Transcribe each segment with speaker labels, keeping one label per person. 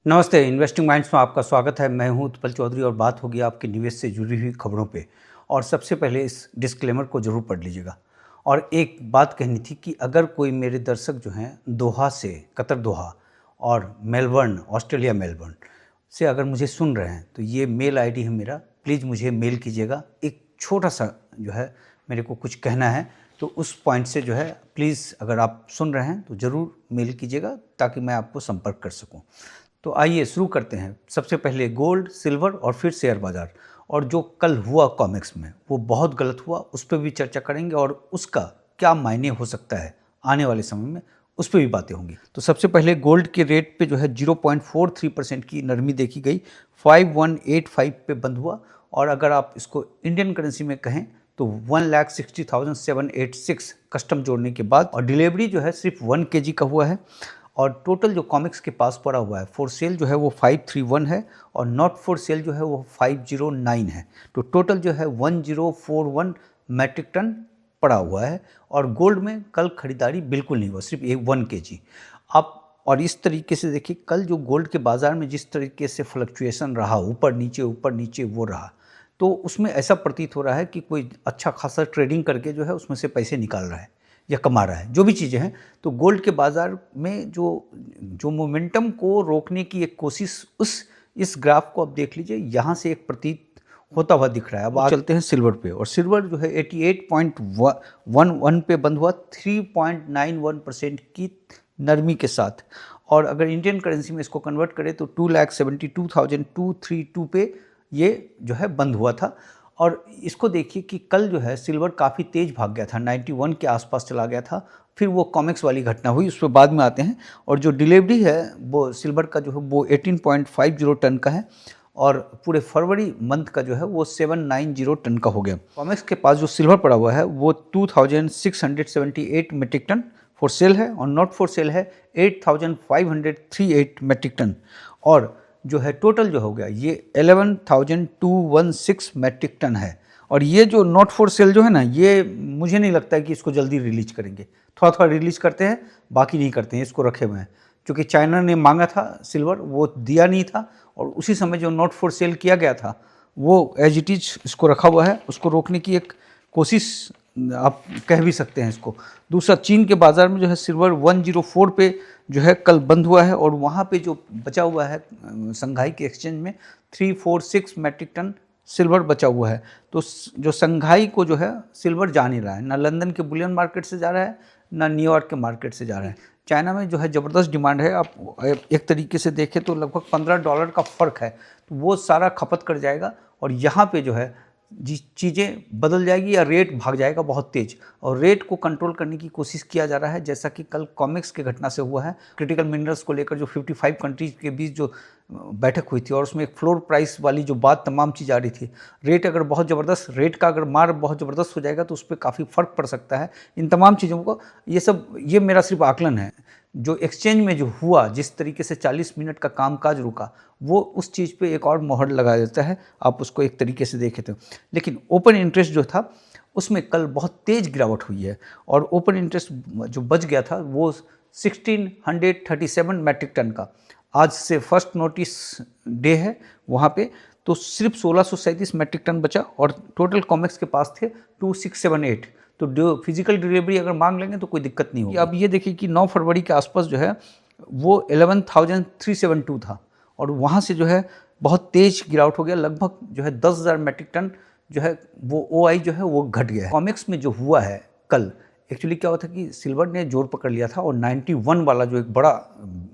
Speaker 1: नमस्ते, investing minds में आपका स्वागत है। मैं हूं उत्पल चौधरी और बात होगी आपके निवेश से जुड़ी हुई खबरों पे। और सबसे पहले इस डिस्क्लेमर को ज़रूर पढ़ लीजिएगा। और एक बात कहनी थी कि अगर कोई मेरे दर्शक जो हैं दोहा से, कतर दोहा और मेलबर्न, ऑस्ट्रेलिया मेलबर्न से अगर मुझे सुन रहे हैं तो ये मेल आईडी है मेरा, प्लीज़ मुझे मेल कीजिएगा। एक छोटा सा जो है मेरे को कुछ कहना है, तो उस पॉइंट से जो है प्लीज़ अगर आप सुन रहे हैं तो ज़रूर मेल कीजिएगा ताकि मैं आपको संपर्क कर सकूं। तो आइए शुरू करते हैं। सबसे पहले गोल्ड, सिल्वर और फिर शेयर बाज़ार। और जो कल हुआ कॉमेक्स में वो बहुत गलत हुआ, उस पर भी चर्चा करेंगे और उसका क्या मायने हो सकता है आने वाले समय में, उस पर भी बातें होंगी। तो सबसे पहले गोल्ड के रेट पे जो है 0.43% की नरमी देखी गई, 5185 पे बंद हुआ। और अगर आप इसको इंडियन करेंसी में कहें तो 1,60,786 कस्टम जोड़ने के बाद, और डिलीवरी जो है सिर्फ 1 kg का हुआ है। और टोटल जो कॉमिक्स के पास पड़ा हुआ है फॉर सेल जो है वो 531 है और नॉट फॉर सेल जो है वो 509 है। तो टोटल जो है 1041 मैट्रिक टन पड़ा हुआ है। और गोल्ड में कल खरीदारी बिल्कुल नहीं हुआ, सिर्फ 1 kg। आप और इस तरीके से देखिए, कल जो गोल्ड के बाज़ार में जिस तरीके से फ्लक्चुएशन रहा, ऊपर नीचे वो रहा, तो उसमें ऐसा प्रतीत हो रहा है कि कोई अच्छा खासा ट्रेडिंग करके जो है उसमें से पैसे निकाल रहा है या कमा रहा है, जो भी चीज़ें हैं। तो गोल्ड के बाज़ार में जो मोमेंटम को रोकने की एक कोशिश, इस ग्राफ को आप देख लीजिए, यहाँ से एक प्रतीत होता हुआ दिख रहा है। अब चलते हैं सिल्वर पे। और सिल्वर जो है 88.11 पे बंद हुआ, 3.91% की नरमी के साथ। और अगर इंडियन करेंसी में इसको कन्वर्ट करें तो 2,72,232 पे ये जो है बंद हुआ था। और इसको देखिए कि कल जो है सिल्वर काफ़ी तेज़ भाग गया था, 91 के आसपास चला गया था। फिर वो कॉमिक्स वाली घटना हुई, उस पर बाद में आते हैं। और जो डिलीवरी है वो सिल्वर का जो है वो 18.50 टन का है। और पूरे फरवरी मंथ का जो है वो 790 टन का हो गया। कॉमिक्स के पास जो सिल्वर पड़ा हुआ है वो 2678 मेट्रिक टन फॉर सेल है और नॉट फॉर सेल है 8538 मेट्रिक टन। और जो है टोटल जो हो गया ये 11,216 मैट्रिक टन है। और ये जो नॉट फॉर सेल जो है ना, ये मुझे नहीं लगता है कि इसको जल्दी रिलीज करेंगे। थोड़ा थोड़ा रिलीज करते हैं, बाकी नहीं करते हैं, इसको रखे हुए हैं। क्योंकि चाइना ने मांगा था सिल्वर, वो दिया नहीं था। और उसी समय जो नॉट फॉर सेल किया गया था वो एज इट इज इसको रखा हुआ है। उसको रोकने की एक कोशिश आप कह भी सकते हैं इसको। दूसरा, चीन के बाज़ार में जो है सिल्वर 104 पे जो है कल बंद हुआ है। और वहाँ पे जो बचा हुआ है संघाई के एक्सचेंज में 346 मैट्रिक टन सिल्वर बचा हुआ है। तो जो संघाई को जो है सिल्वर जा नहीं रहा है, ना लंदन के बुलियन मार्केट से जा रहा है, ना न्यूयॉर्क के मार्केट से जा रहा है। चाइना में जो है ज़बरदस्त डिमांड है। आप एक तरीके से देखें तो लगभग $15 का फ़र्क है, तो वो सारा खपत कर जाएगा। और यहाँ पे जो है चीज़ें बदल जाएगी या रेट भाग जाएगा बहुत तेज़। और रेट को कंट्रोल करने की कोशिश किया जा रहा है, जैसा कि कल कॉमिक्स के घटना से हुआ है। क्रिटिकल मिनरल्स को लेकर जो 55 कंट्रीज के बीच जो बैठक हुई थी और उसमें एक फ्लोर प्राइस वाली जो बात तमाम चीज़ आ रही थी, रेट अगर बहुत ज़बरदस्त, रेट का अगर मार बहुत ज़बरदस्त हो जाएगा तो उस पर काफ़ी फ़र्क पड़ सकता है। इन तमाम चीज़ों को, ये मेरा सिर्फ आकलन है। जो एक्सचेंज में जो हुआ, जिस तरीके से 40 मिनट का कामकाज रुका, वो उस चीज़ पे एक और मोहर लगा देता है, आप उसको एक तरीके से देखें तो। लेकिन ओपन इंटरेस्ट जो था उसमें कल बहुत तेज़ गिरावट हुई है। और ओपन इंटरेस्ट जो बच गया था वो 1637 मैट्रिक टन का। आज से फर्स्ट नोटिस डे है वहाँ पे, तो सिर्फ 1637 मैट्रिक टन बचा। और टोटल कॉमिक्स के पास थे 2678। तो फिजिकल डिलीवरी अगर मांग लेंगे तो कोई दिक्कत नहीं होगी। अब ये देखिए कि 9 फरवरी के आसपास जो है वो 11,372 था। और वहाँ से जो है बहुत तेज गिरावट हो गया, लगभग जो है 10,000 मैट्रिक टन जो है वो ओआई जो है वो घट गया है। कॉमिक्स में जो हुआ है कल, एक्चुअली क्या हुआ था कि सिल्वर ने जोर पकड़ लिया था और 91 वाला जो एक बड़ा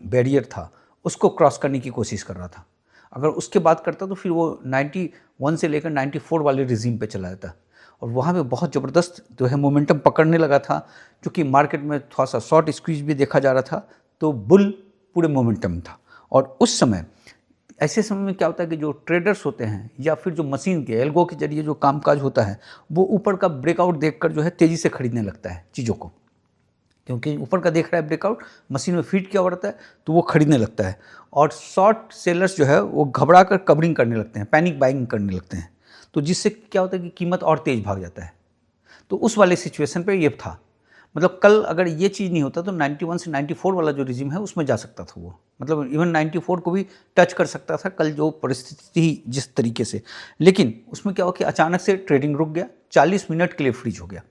Speaker 1: बैरियर था उसको क्रॉस करने की कोशिश कर रहा था। अगर उसके बाद करता तो फिर वो 91 से लेकर 94 वाले रिजीम पे चला जाता। और वहाँ पे बहुत ज़बरदस्त जो है मोमेंटम पकड़ने लगा था, क्योंकि मार्केट में थोड़ा सा शॉर्ट स्क्वीज भी देखा जा रहा था, तो बुल पूरे मोमेंटम था। और उस समय, ऐसे समय में क्या होता है कि जो ट्रेडर्स होते हैं या फिर जो मशीन के एल्गो के जरिए जो कामकाज होता है, वो ऊपर का ब्रेकआउट देखकर जो है तेज़ी से खरीदने लगता है चीज़ों को, क्योंकि ऊपर का देख रहा है ब्रेकआउट, मशीन में फीड किया हुआ रहता है, तो वो खरीदने लगता है। और शॉर्ट सेलर्स जो है वो घबरा कर कवरिंग करने लगते हैं, पैनिक बाइंग करने लगते हैं, तो जिससे क्या होता है कि कीमत और तेज़ भाग जाता है। तो उस वाले सिचुएशन पे ये था। मतलब कल अगर ये चीज़ नहीं होता तो 91 से 94 वाला जो रिजिम है उसमें जा सकता था वो, मतलब इवन 94 को भी टच कर सकता था कल जो परिस्थिति थी जिस तरीके से। लेकिन उसमें क्या हुआ कि अचानक से ट्रेडिंग रुक गया, 40 मिनट के लिए फ्रीज हो गया।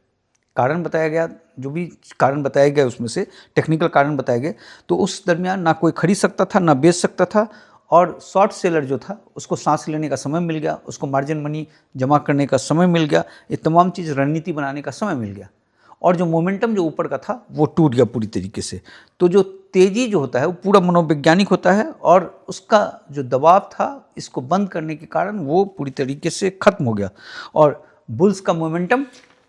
Speaker 1: कारण बताया गया, जो भी कारण बताया गया उसमें से टेक्निकल कारण बताए गए, तो उस दरमियान ना कोई खरीद सकता था ना बेच सकता था, और शॉर्ट सेलर जो था उसको सांस लेने का समय मिल गया, उसको मार्जिन मनी जमा करने का समय मिल गया, ये तमाम चीज़ रणनीति बनाने का समय मिल गया, और जो मोमेंटम जो ऊपर का था वो टूट गया पूरी तरीके से। तो जो तेज़ी जो होता है वो पूरा मनोवैज्ञानिक होता है, और उसका जो दबाव था इसको बंद करने के कारण वो पूरी तरीके से खत्म हो गया, और बुल्स का मोमेंटम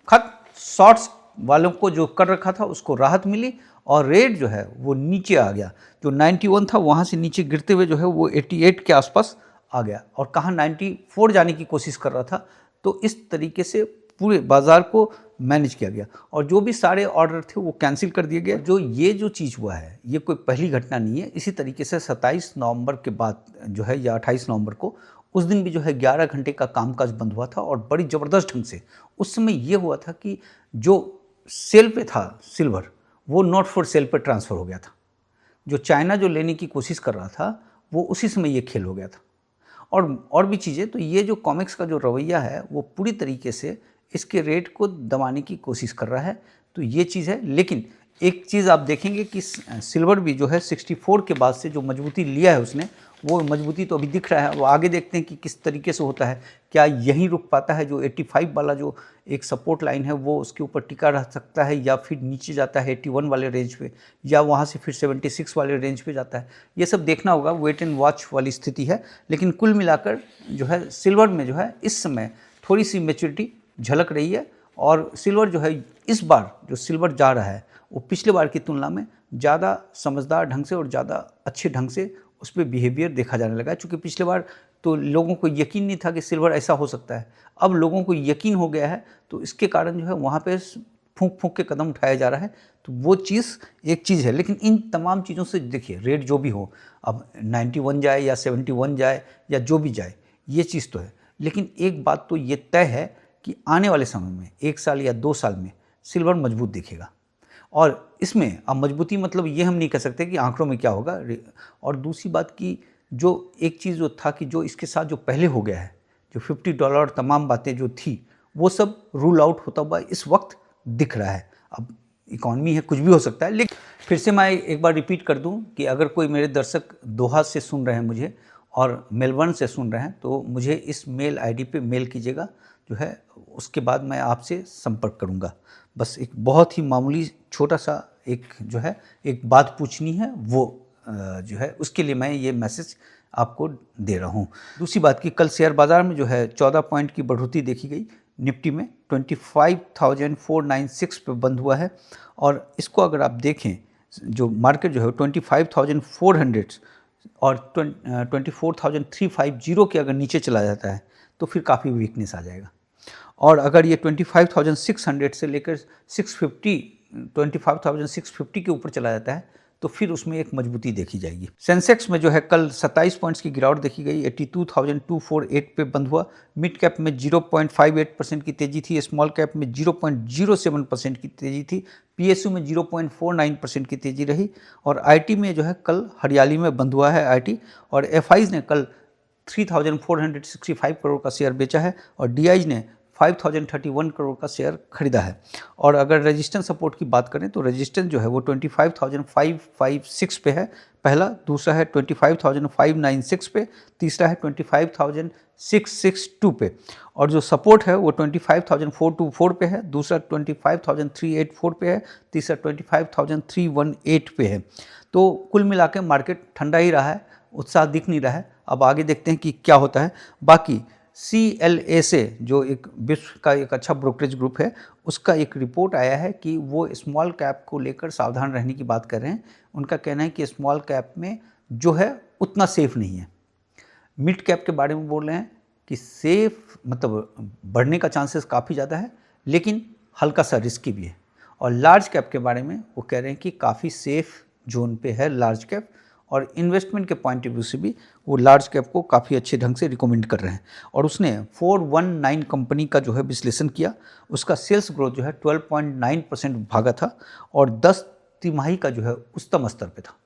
Speaker 1: खत्म, शॉर्ट्स वालों को जो कर रखा था उसको राहत मिली, और रेट जो है वो नीचे आ गया, जो 91 था वहाँ से नीचे गिरते हुए जो है वो 88 के आसपास आ गया, और कहाँ 94 जाने की कोशिश कर रहा था। तो इस तरीके से पूरे बाज़ार को मैनेज किया गया, और जो भी सारे ऑर्डर थे वो कैंसिल कर दिए गए। जो ये जो चीज़ हुआ है ये कोई पहली घटना नहीं है। इसी तरीके से 27 नवंबर के बाद जो है, या 28 नवंबर को, उस दिन भी जो है 11 घंटे का कामकाज बंद हुआ था, और बड़ी ज़बरदस्त ढंग से। उस समय ये हुआ था कि जो सेल पे था सिल्वर वो नॉट फॉर सेल पे ट्रांसफ़र हो गया था। जो चाइना जो लेने की कोशिश कर रहा था वो उसी समय ये खेल हो गया था, और भी चीज़ें। तो ये जो कॉमिक्स का जो रवैया है वो पूरी तरीके से इसके रेट को दबाने की कोशिश कर रहा है। तो ये चीज़ है, लेकिन एक चीज़ आप देखेंगे कि सिल्वर भी जो है 64 के बाद से जो मजबूती लिया है उसने, वो मजबूती तो अभी दिख रहा है। वो आगे देखते हैं कि किस तरीके से होता है, क्या यहीं रुक पाता है, जो 85 वाला जो एक सपोर्ट लाइन है वो उसके ऊपर टिका रह सकता है, या फिर नीचे जाता है 81 वाले रेंज पे, या वहाँ से फिर 76 वाले रेंज पे जाता है। ये सब देखना होगा, वेट एंड वॉच वाली स्थिति है। लेकिन कुल मिलाकर जो है सिल्वर में जो है इस समय थोड़ी सी मैच्योरिटी झलक रही है, और सिल्वर जो है इस बार जो सिल्वर जा रहा है वो पिछले बार की तुलना में ज़्यादा समझदार ढंग से और ज़्यादा अच्छे ढंग से उस पर बिहेवियर देखा जाने लगा है। चूँकि पिछले बार तो लोगों को यकीन नहीं था कि सिल्वर ऐसा हो सकता है, अब लोगों को यकीन हो गया है, तो इसके कारण जो है वहाँ पे फूंक फूंक के कदम उठाया जा रहा है। तो वो चीज़ एक चीज़ है। लेकिन इन तमाम चीज़ों से देखिए, रेट जो भी हो, अब 91 जाए या 71 जाए या जो भी जाए, ये चीज़ तो है। लेकिन एक बात तो ये तय है कि आने वाले समय में 1 साल या 2 साल में सिल्वर मजबूत दिखेगा, और इसमें अब मजबूती मतलब ये हम नहीं कह सकते कि आंकड़ों में क्या होगा। और दूसरी बात की जो एक चीज़ जो था कि जो इसके साथ जो पहले हो गया है, जो $50 तमाम बातें जो थी वो सब रूल आउट होता हुआ इस वक्त दिख रहा है। अब इकॉनमी है, कुछ भी हो सकता है। लेकिन फिर से मैं एक बार रिपीट कर दूं कि अगर कोई मेरे दर्शक दोहा से सुन रहे हैं मुझे, और मेलबर्न से सुन रहे हैं, तो मुझे इस मेल आईडी पे मेल कीजिएगा, जो है उसके बाद मैं आपसे संपर्क करूंगा। बस एक बहुत ही मामूली छोटा सा एक जो है एक बात पूछनी है, वो जो है उसके लिए मैं ये मैसेज आपको दे रहा हूँ। दूसरी बात की, कल शेयर बाज़ार में जो है 14 पॉइंट की बढ़ोतरी देखी गई। निफ्टी में 25,496 पे बंद हुआ है, और इसको अगर आप देखें, जो मार्केट जो है 25,400 और 24,350 के अगर नीचे चला जाता है तो फिर काफ़ी वीकनेस आ जाएगा। और अगर ये 25,600 से लेकर 25,650 के ऊपर चला जाता है तो फिर उसमें एक मजबूती देखी जाएगी। सेंसेक्स में जो है कल 27 पॉइंट्स की गिरावट देखी गई, 82,248 पे बंद हुआ। मिड कैप में 0.58% की तेजी थी, स्मॉल कैप में 0.07% की तेजी थी, पीएसयू में 0.49% की तेजी रही, और आईटी में जो है कल हरियाली में बंद हुआ है आईटी, और एफआईज ने कल 3,465 करोड़ का शेयर बेचा है, और डीआईज ने 5,031 करोड़ का शेयर खरीदा है। और अगर रेजिस्टेंस सपोर्ट की बात करें तो रेजिस्टेंस जो है वो 25,556 पे है पहला, दूसरा है 25,596 पे, तीसरा है 25,662 पे, और जो सपोर्ट है वो 25,424 पे है, दूसरा 25,384 पे है, तीसरा 25,318 पे है। तो कुल मिला के मार्केट ठंडा ही रहा है, उत्साह दिख नहीं रहा है। अब आगे देखते हैं कि क्या होता है। बाकी CLA जो एक विश्व का एक अच्छा ब्रोकरेज ग्रुप है, उसका एक रिपोर्ट आया है कि वो स्मॉल कैप को लेकर सावधान रहने की बात कर रहे हैं। उनका कहना है कि स्मॉल कैप में जो है उतना सेफ नहीं है। मिड कैप के बारे में बोल रहे हैं कि सेफ मतलब बढ़ने का चांसेस काफ़ी ज़्यादा है, लेकिन हल्का सा रिस्की भी है। और लार्ज कैप के बारे में वो कह रहे हैं कि काफ़ी सेफ जोन पे है लार्ज कैप, और इन्वेस्टमेंट के पॉइंट ऑफ व्यू से भी वो लार्ज कैप को काफ़ी अच्छे ढंग से रिकमेंड कर रहे हैं। और उसने 419 कंपनी का जो है विश्लेषण किया, उसका सेल्स ग्रोथ जो है 12.9% भागा था और 10 तिमाही का जो है उच्चतम स्तर पे था।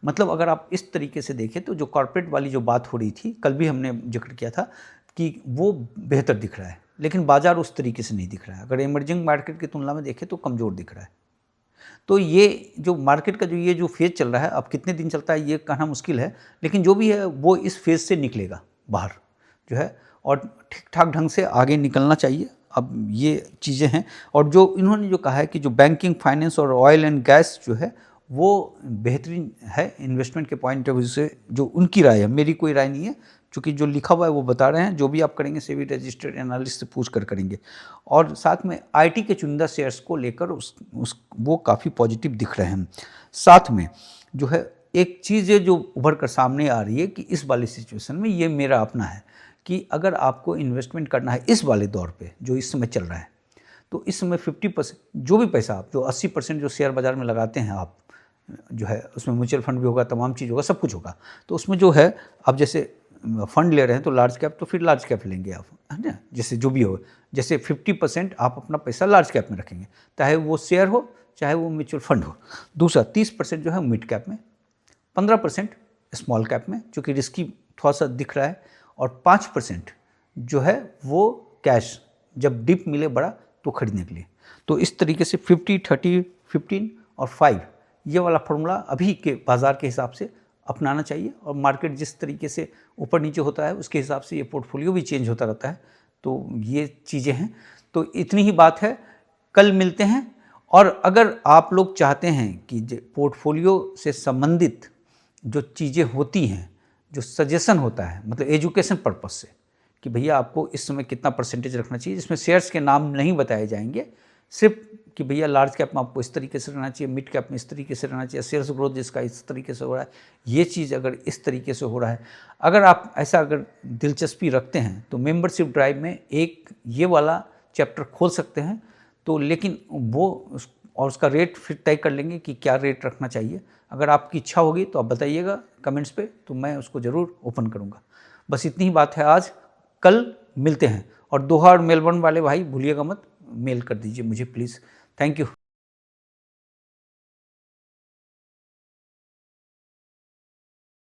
Speaker 1: मतलब अगर आप इस तरीके से देखें तो जो कॉर्पोरेट वाली जो बात हो रही थी, कल भी हमने जिक्र किया था कि वो बेहतर दिख रहा है, लेकिन बाजार उस तरीके से नहीं दिख रहा है। अगर इमर्जिंग मार्केट की तुलना में देखें तो कमज़ोर दिख रहा है। तो ये जो मार्केट का ये जो फेज़ चल रहा है, अब कितने दिन चलता है ये कहना मुश्किल है, लेकिन जो भी है वो इस फेज़ से निकलेगा बाहर जो है, और ठीक ठाक ढंग से आगे निकलना चाहिए। अब ये चीज़ें हैं, और जो इन्होंने जो कहा है कि जो बैंकिंग, फाइनेंस और ऑयल एंड गैस जो है वो बेहतरीन है इन्वेस्टमेंट के पॉइंट ऑफ व्यू से, जो उनकी राय है, मेरी कोई राय नहीं है, क्योंकि जो लिखा हुआ है वो बता रहे हैं। जो भी आप करेंगे सेबी रजिस्टर्ड एनालिस्ट से पूछ कर करेंगे। और साथ में आईटी के चुनिंदा शेयर्स को लेकर वो काफ़ी पॉजिटिव दिख रहे हैं। साथ में जो है एक चीज़ है जो उभर कर सामने आ रही है कि इस वाली सिचुएशन में, ये मेरा अपना है कि अगर आपको इन्वेस्टमेंट करना है इस वाले दौर पे जो इस समय चल रहा है, तो इस समय 50% जो भी पैसा आप, जो 80% जो शेयर बाज़ार में लगाते हैं आप, जो है उसमें म्यूचुअल फंड भी होगा, तमाम चीज़ होगा, सब कुछ होगा। तो उसमें जो है आप जैसे फंड ले रहे हैं तो लार्ज कैप, तो फिर लार्ज कैप लेंगे आप, है ना, जैसे जो भी हो, जैसे 50% आप अपना पैसा लार्ज कैप में रखेंगे, चाहे वो शेयर हो चाहे वो म्यूचुअल फंड हो। दूसरा 30% जो है मिड कैप में, 15% स्मॉल कैप में चूँकि रिस्की थोड़ा सा दिख रहा है, और 5% जो है वो कैश जब डिप मिले बड़ा तो खरीदने के लिए। तो इस तरीके से 50, 30, 15 और 5 ये वाला फॉर्मूला अभी के बाज़ार के हिसाब से अपनाना चाहिए। और मार्केट जिस तरीके से ऊपर नीचे होता है उसके हिसाब से ये पोर्टफोलियो भी चेंज होता रहता है। तो ये चीज़ें हैं। तो इतनी ही बात है, कल मिलते हैं। और अगर आप लोग चाहते हैं कि पोर्टफोलियो से संबंधित जो चीज़ें होती हैं, जो सजेशन होता है, मतलब एजुकेशन पर्पस से, कि भैया आपको इस समय कितना परसेंटेज रखना चाहिए, जिसमें शेयर्स के नाम नहीं बताए जाएंगे, सिर्फ कि भैया लार्ज कैप में आपको इस तरीके से रहना चाहिए, मिड कैप में इस तरीके से रहना चाहिए, शेयर्स ग्रोथ जिसका इस तरीके से हो रहा है, ये चीज़ अगर इस तरीके से हो रहा है, अगर आप ऐसा अगर दिलचस्पी रखते हैं तो मेंबरशिप ड्राइव में एक ये वाला चैप्टर खोल सकते हैं। तो लेकिन वो और उसका रेट फिर तय कर लेंगे कि क्या रेट रखना चाहिए। अगर आपकी इच्छा होगी तो आप बताइएगा कमेंट्स पे, तो मैं उसको ज़रूर ओपन करूँगा। बस इतनी ही बात है आज। कल मिलते हैं। और दोहा और मेलबर्न वाले भाई भूलिएगा मत, मेल कर दीजिए मुझे प्लीज़। Thank you.